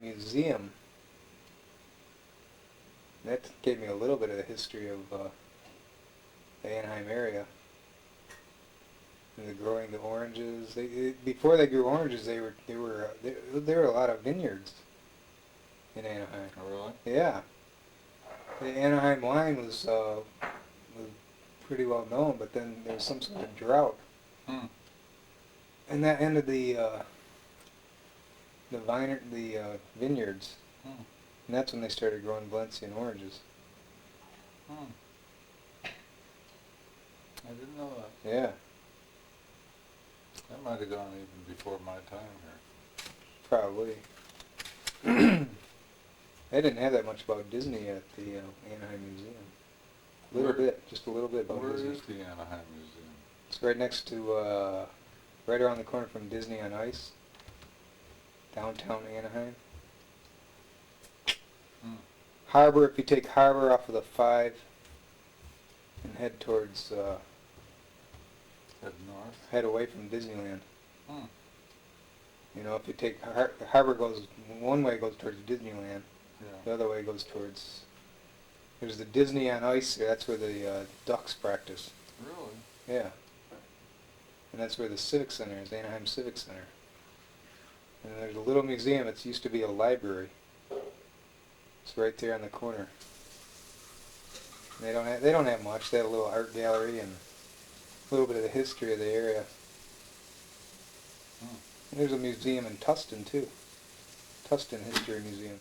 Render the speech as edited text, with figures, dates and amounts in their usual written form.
museum. That gave me a little bit of the history of the Anaheim area. And the growing the oranges. Before they grew oranges, there were a lot of vineyards in Anaheim. Oh, really? Yeah, the Anaheim Wine was pretty well known, but then there was some sort of drought, and that ended the vineyards, and that's when they started growing Valencian oranges. I didn't know that. Yeah, That might have gone even before my time here. probably. They didn't have that much about Disney at the Anaheim Museum. A little bit, just a little bit about Disney. Where is the Anaheim Museum? It's right next to, right around the corner from Disney on Ice, downtown Anaheim. Harbor, if you take Harbor off of the 5 and head towards, Head north? head away from Disneyland. Hmm. You know, if you take Harbor goes one way, goes towards Disneyland. Yeah. The other way goes towards. There's the Disney on Ice there. That's where the Ducks practice. Really? Yeah. And that's where the Civic Center is, Anaheim Civic Center. And there's a little museum. It used to be a library. It's right there on the corner. They don't have much. They have a little art gallery and a little bit of the history of the area. And there's a museum in Tustin too. Tustin History Museum.